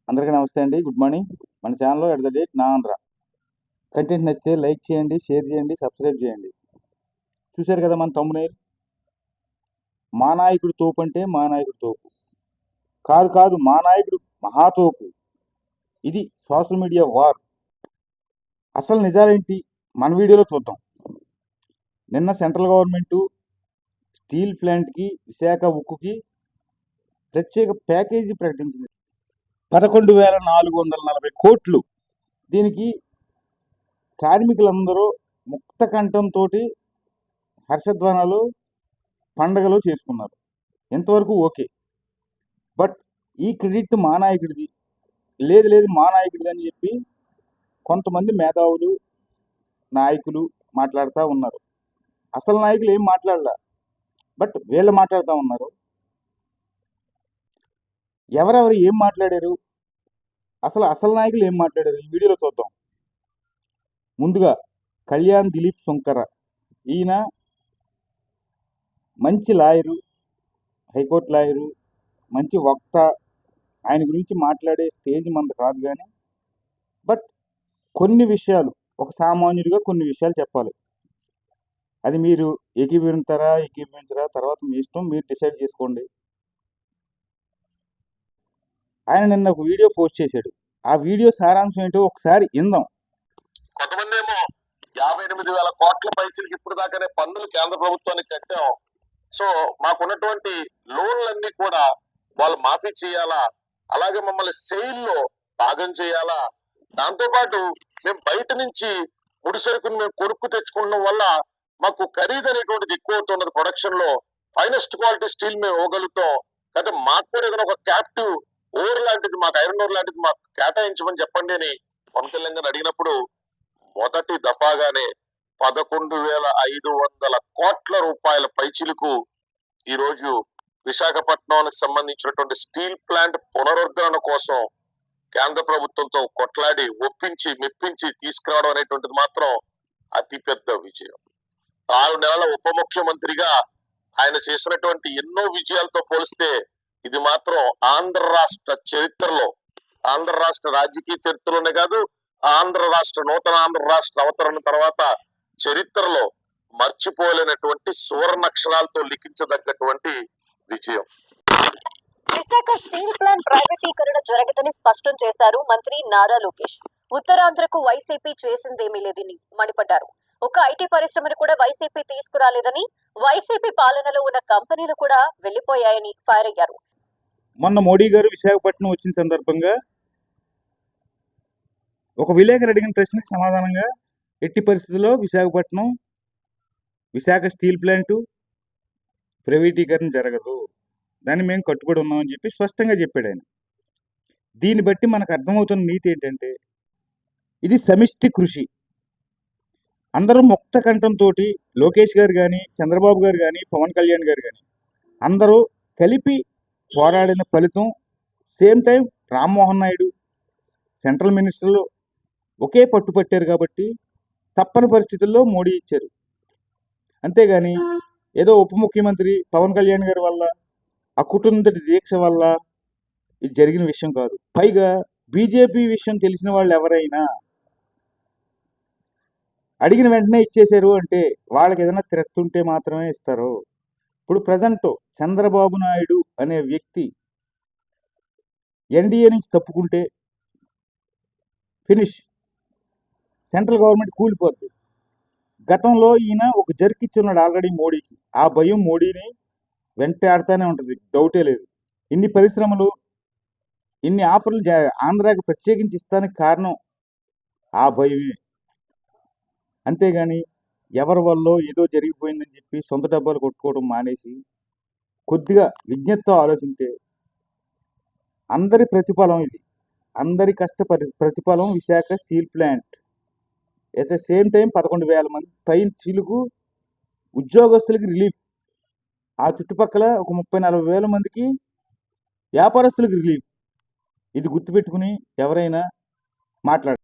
అందరికీ నమస్తే అండి. Good morning. మన ఛానల్లో ఎట్ ద డేట్ నా ఆంధ్ర కంటెంట్ నచ్చితే లైక్ చేయండి, షేర్ చేయండి, సబ్స్క్రైబ్ చేయండి. చూశారు కదా మన తమ్మునేల్. మా నాయకుడు తోపు అంటే మా నాయకుడు తోపు కాదు కాదు, మా నాయకుడు మహాతోపు. ఇది సోషల్ మీడియా వార్. అసలు నిజాలేంటి మన వీడియోలో చూద్దాం. నిన్న సెంట్రల్ గవర్నమెంటు స్టీల్ ప్లాంట్కి, విశాఖ ఉక్కుకి ప్రత్యేక ప్యాకేజీ ప్రకటించింది. 11,440 కోట్లు. దీనికి కార్మికులందరూ ముక్త కంఠంతో హర్షధ్వానాలు, పండగలు చేసుకున్నారు. ఎంతవరకు ఓకే. బట్ ఈ క్రెడిట్ మా నాయకుడిది, లేదు మా నాయకుడిది అని చెప్పి కొంతమంది మేధావులు, నాయకులు మాట్లాడుతూ ఉన్నారు. అసలు నాయకులు ఏం మాట్లాడలా, బట్ వీళ్ళు మాట్లాడుతూ ఉన్నారు. ఎవరెవరు ఏం మాట్లాడారు, అసలు నాయకులు ఏం మాట్లాడారు ఈ వీడియోలో చూద్దాం. ముందుగా కళ్యాణ్ దిలీప్ సుంకర. ఈయన మంచి లాయరు, హైకోర్టు లాయరు, మంచి వక్త. ఆయన గురించి మాట్లాడే స్టేజ్ మంది కాదు. కానీ బట్ కొన్ని విషయాలు, ఒక సామాన్యుడిగా కొన్ని విషయాలు చెప్పాలి. అది మీరు ఏకీభవించరా తర్వాత మీ ఇష్టం, మీరు డిసైడ్ చేసుకోండి. ఆయన నిన్న ఒక వీడియో పోస్ట్ చేశాడు. ఆ వీడియో సారాంశం ఏంటో ఒకసారి ఇందాం. కొంతమంది ఏమో 58,000 కోట్ల పైచీలకి ఇప్పుడు దాకానే పన్నులు కేంద్ర ప్రభుత్వానికి కట్టాం, సో మాకున్నటువంటి లోన్లన్నీ కూడా వాళ్ళు మాఫీ చేయాలా, అలాగే మమ్మల్ని సెయిల్లో భాగం చేయాలా, దాంతో పాటు మేము బయట నుంచి ముడి సరుకుని మేము కొనుక్కు తెచ్చుకోవడం వల్ల మాకు ఖరీదు అనేటువంటిది ఎక్కువ అవుతున్నది. ప్రొడక్షన్ లో ఫైనెస్ట్ క్వాలిటీ స్టీల్ మేము ఇవ్వగలుగుతాం, అంటే మాకు కూడా ఏదైనా ఒక క్యాప్టివ్ ఓర్ లాంటిది, మాకు ఐరన్ ఓర్ లాంటిది మాకు కేటాయించమని చెప్పండి అని పవన్ కళ్యాణ్ గారు అడిగినప్పుడు మొదటి దఫాగానే 11,500 కోట్ల రూపాయల పైచిలకు ఈరోజు విశాఖపట్నానికి సంబంధించినటువంటి స్టీల్ ప్లాంట్ పునరుద్ధరణ కోసం కేంద్ర ప్రభుత్వంతో కొట్లాడి ఒప్పించి మెప్పించి తీసుకురావడం అనేటువంటిది మాత్రం అతిపెద్ద విజయం. 6 నెలల ఉప ముఖ్యమంత్రిగా ఆయన చేసినటువంటి ఎన్నో విజయాలతో పోలిస్తే ఇది మాత్రం ఆంధ్ర రాష్ట్ర చరిత్రలో, ఆంధ్ర రాష్ట్ర రాజకీయ చరిత్రలోనే కాదు, నూతన ఆంధ్ర రాష్ట్ర అవతరణ తర్వాత చరిత్రలో మర్చిపోలేనటువంటి సువర్ణాక్షరాలతో లిఖించదగ్గటువంటి విజయం. విశాఖ స్టీల్ ప్లాంట్ ప్రైవేటీకరణ జరగదని స్పష్టం చేశారు మంత్రి నారా లోకేష్. ఉత్తరాంధ్రకు వైసీపీ చేసిందేమీ లేదని మండిపడ్డారు. ఒక ఐటీ పరిశ్రమను కూడా వైసీపీ తీసుకురాలేదని, వైసీపీ పాలనలో ఉన్న కంపెనీలు కూడా వెళ్లిపోయాయని ఫైర్ అయ్యారు. మొన్న మోడీ గారు విశాఖపట్నం వచ్చిన సందర్భంగా ఒక విలేకరు అడిగిన ప్రశ్నకు సమాధానంగా ఎట్టి పరిస్థితుల్లో విశాఖ స్టీల్ ప్లాంటు ప్రైవేటీకరణ జరగదు, దాన్ని మేము కట్టుబడి ఉన్నామని చెప్పి స్పష్టంగా చెప్పాడు ఆయన. దీన్ని బట్టి మనకు అర్థమవుతున్న నీతి ఏంటంటే, ఇది సమిష్టి కృషి. అందరూ ముక్త కంఠంతో, లోకేష్ గారు కానీ, చంద్రబాబు గారు కానీ, పవన్ కళ్యాణ్ గారు కానీ అందరూ కలిపి పోరాడిన ఫలితం. Same time Rammohan Naidu central మినిస్టర్లు ఒకే పట్టుపట్టారు కాబట్టి తప్పని పరిస్థితుల్లో మోడీ ఇచ్చారు. అంతేగాని ఏదో ఉప ముఖ్యమంత్రి పవన్ కళ్యాణ్ గారి వల్ల, ఆ కుటుంబ దీక్ష వల్ల ఇది జరిగిన విషయం కాదు. పైగా బీజేపీ విషయం తెలిసిన వాళ్ళు ఎవరైనా అడిగిన వెంటనే ఇచ్చేశారు అంటే వాళ్ళకి ఏదైనా థ్రెట్ ఉంటే మాత్రమే ఇస్తారు. ఇప్పుడు ప్రజెంట్ చంద్రబాబు నాయుడు అనే వ్యక్తి ఎన్డీఏ నుంచి తప్పుకుంటే ఫినిష్, సెంట్రల్ గవర్నమెంట్ కూలిపోద్ది. గతంలో ఈయన ఒక జర్కిచ్చున్నాడు ఆల్రెడీ మోడీకి. ఆ భయం మోడీని వెంటాడుతూనే ఉంటుంది, డౌటే లేదు. ఇన్ని పరిశ్రమలు, ఇన్ని ఆఫర్లు ఆంధ్రాకి ప్రత్యేకించి ఇస్తానికి కారణం ఆ భయమే. అంతేగాని ఎవరి వల్ల ఏదో జరిగిపోయిందని చెప్పి సొంత డబ్బాలు కొట్టుకోవడం మానేసి కొద్దిగా విజ్ఞతతో ఆలోచింటే అందరి ప్రతిఫలం ఇది, అందరి ప్రతిఫలం Visakha steel plant. At the same time 11,000 మంది పైన చీలుకు ఉద్యోగస్తులకి రిలీఫ్, ఆ చుట్టుపక్కల ఒక 30-40 వేల మందికి వ్యాపారస్తులకు రిలీఫ్. ఇది గుర్తుపెట్టుకుని ఎవరైనా మాట్లాడారు.